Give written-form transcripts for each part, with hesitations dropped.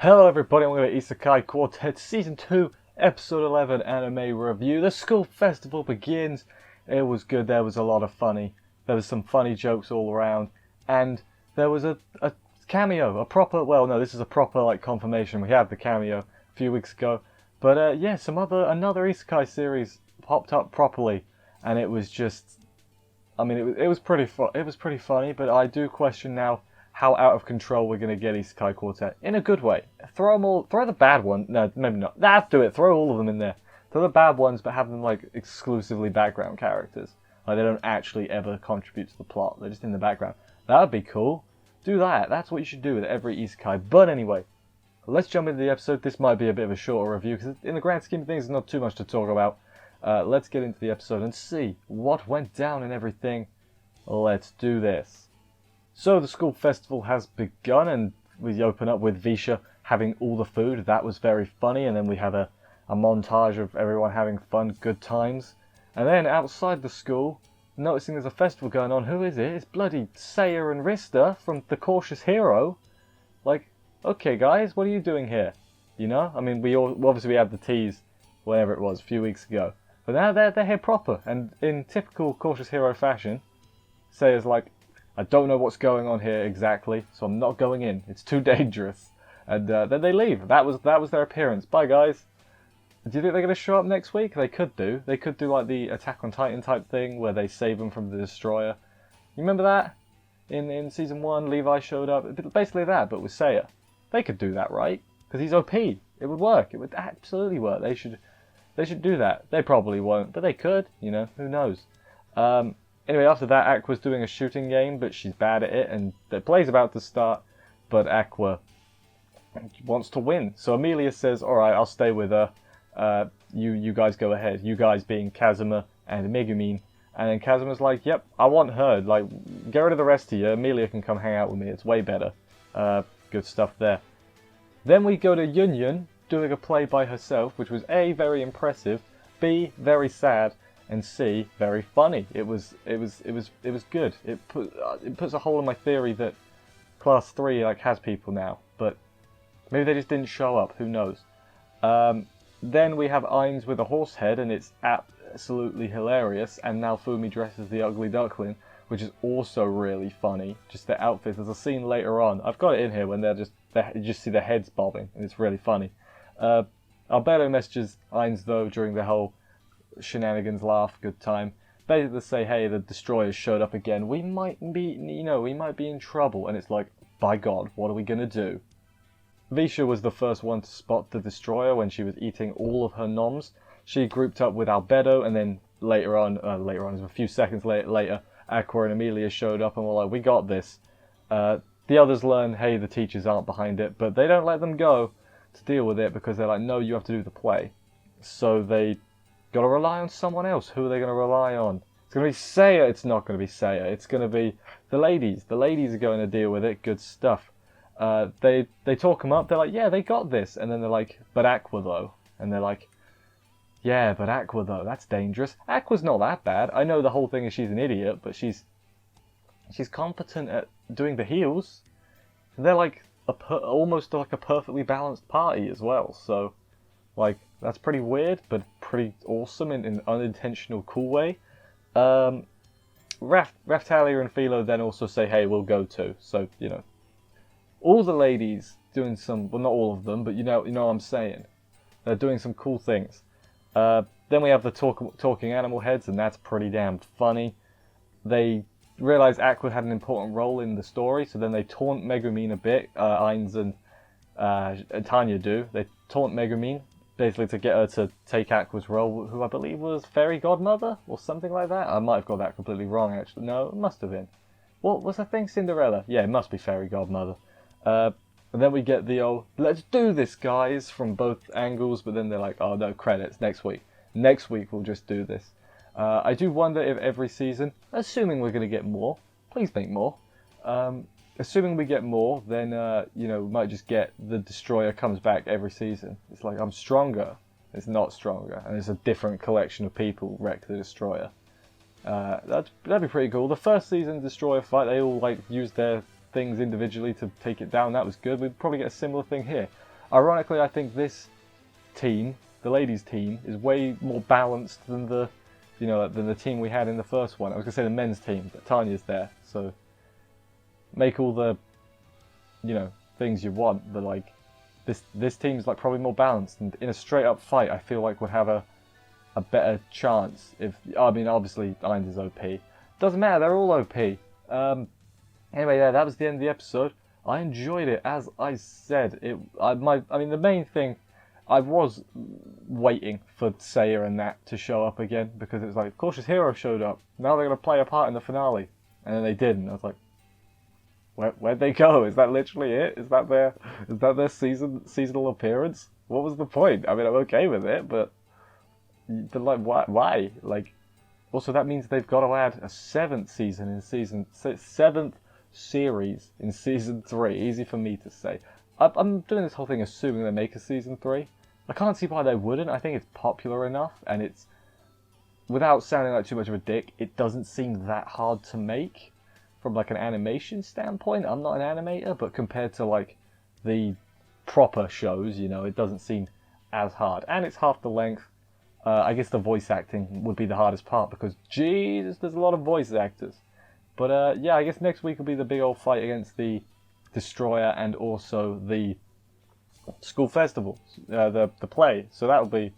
Hello everybody, I'm going to Isekai Quartet Season 2, Episode 11 Anime Review. The school festival begins. It was good, there was a lot of funny. There was some funny jokes all around. And there was a cameo, a proper, well no, this is a proper confirmation. We had the cameo a few weeks ago. But yeah, another Isekai series popped up properly. And it was just, I mean, it was pretty funny, but I do question now how out of control we're going to get Isekai Quartet. In a good way. Throw the bad one. No, maybe not. Nah, do it. Throw all of them in there. Throw the bad ones, but have them exclusively background characters. They don't actually ever contribute to the plot. They're just in the background. That would be cool. Do that. That's what you should do with every Isekai. But anyway, let's jump into the episode. This might be a bit of a shorter review, because in the grand scheme of things, there's not too much to talk about. Let's get into the episode and see what went down and everything. Let's do this. So the school festival has begun, and we open up with Visha having all the food. That was very funny, and then we have a montage of everyone having fun, good times. And then outside the school, noticing there's a festival going on. Who is it? It's bloody Seiya and Rista from The Cautious Hero. Okay guys, what are you doing here? You know? I mean, obviously we had the tease, whenever it was, a few weeks ago. But now they're here proper, and in typical Cautious Hero fashion, Seiya's like, I don't know what's going on here exactly, so I'm not going in. It's too dangerous. And then they leave. That was their appearance. Bye, guys. Do you think they're going to show up next week? They could do. They could do the Attack on Titan type thing where they save them from the Destroyer. You remember that? In Season 1, Levi showed up. Basically that, but with Seiya. They could do that, right? Because he's OP. It would work. It would absolutely work. They should do that. They probably won't, but they could. You know, who knows? Anyway, after that, Aqua's doing a shooting game, but she's bad at it, and the play's about to start, but Aqua wants to win. So Amelia says, alright, I'll stay with her. You guys go ahead. You guys being Kazuma and Megumin. And then Kazuma's like, yep, I want her. Get rid of the rest of you. Amelia can come hang out with me. It's way better. Good stuff there. Then we go to Yunyun doing a play by herself, which was A, very impressive, B, very sad, and C, very funny. It was good. It puts a hole in my theory that Class 3 has people now, but maybe they just didn't show up. Who knows? Then we have Ainz with a horse head, and it's absolutely hilarious. And now Fumi dresses the ugly duckling, which is also really funny. Just their outfits. There's a scene later on. I've got it in here when you just see their heads bobbing, and it's really funny. Alberto messages Ainz though during the whole shenanigans, laugh, good time. Basically say, hey, the destroyers showed up again. We might be in trouble. And it's like, by God, what are we gonna do? Visha was the first one to spot the destroyer when she was eating all of her noms. She grouped up with Albedo, and then later on, a few seconds later, Aqua and Amelia showed up and were like, we got this. The others learn, hey, the teachers aren't behind it, but they don't let them go to deal with it because they're like, no, you have to do the play. So they got to rely on someone else. Who are they going to rely on? It's going to be Seiya. It's not going to be Seiya. It's going to be the ladies. The ladies are going to deal with it. Good stuff. They talk them up. They're like, yeah, they got this. And then they're like, but Aqua though. And they're like, yeah, but Aqua though. That's dangerous. Aqua's not that bad. I know the whole thing is she's an idiot, but she's competent at doing the heals. They're almost like a perfectly balanced party as well. So, that's pretty weird, but pretty awesome in an unintentional, cool way. Raftalia and Philo then also say, hey, we'll go too. So, all the ladies doing some, well, not all of them, but you know what I'm saying. They're doing some cool things. Then we have the talking animal heads, and that's pretty damn funny. They realize Aqua had an important role in the story, so then they taunt Megumin a bit. Ainz and Tanya do. They taunt Megumin, basically to get her to take Aqua's role, who I believe was Fairy Godmother, or something like that. I might have got that completely wrong, actually. No, it must have been. What was the thing? Cinderella? Yeah, it must be Fairy Godmother. And then we get the old, let's do this, guys, from both angles, but then they're like, oh no, credits, next week. Next week we'll just do this. I do wonder if every season, assuming we're going to get more, please make more, assuming we get more, then, we might just get the Destroyer comes back every season. It's like, I'm stronger. It's not stronger. And it's a different collection of people wreck the Destroyer. That'd be pretty cool. The first season Destroyer fight, they all, used their things individually to take it down. That was good. We'd probably get a similar thing here. Ironically, I think this team, the ladies' team, is way more balanced than the team we had in the first one. I was gonna say the men's team, but Tanya's there, so make all the things you want, but like this team's like probably more balanced, and in a straight up fight, I feel like would have a better chance. If I mean, obviously Ainz is OP. Doesn't matter, they're all OP. Anyway, yeah, that was the end of the episode. I enjoyed it, as I said. I mean, the main thing, I was waiting for Seiya and that to show up again, because it was like, Cautious Hero showed up. Now they're gonna play a part in the finale, and then they didn't. I was like, where'd they go? Is that literally it? Is that their seasonal appearance? What was the point? I mean, I'm okay with it, but like, why? Like, also that means they've got to add a seventh series in season 3. Easy for me to say. I'm doing this whole thing assuming they make a season 3. I can't see why they wouldn't. I think it's popular enough, and it's, without sounding like too much of a dick, it doesn't seem that hard to make from like an animation standpoint. I'm not an animator, but compared to like the proper shows, it doesn't seem as hard, and it's half the length. I guess the voice acting would be the hardest part, because Jesus, there's a lot of voice actors. But yeah, I guess next week will be the big old fight against the Destroyer and also the school festival, the play. So that'll be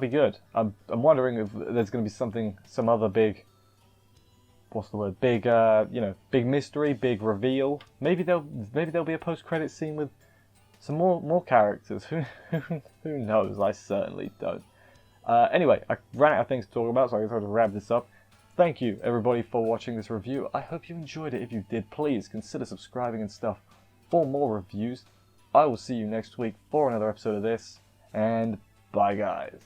good. I'm wondering if there's going to be some other big, what's the word? Big big mystery, big reveal. Maybe there'll be a post-credit scene with some more characters. Who knows? I certainly don't. Anyway, I ran out of things to talk about, so I guess I'll just wrap this up. Thank you, everybody, for watching this review. I hope you enjoyed it. If you did, please consider subscribing and stuff for more reviews. I will see you next week for another episode of this, and bye, guys.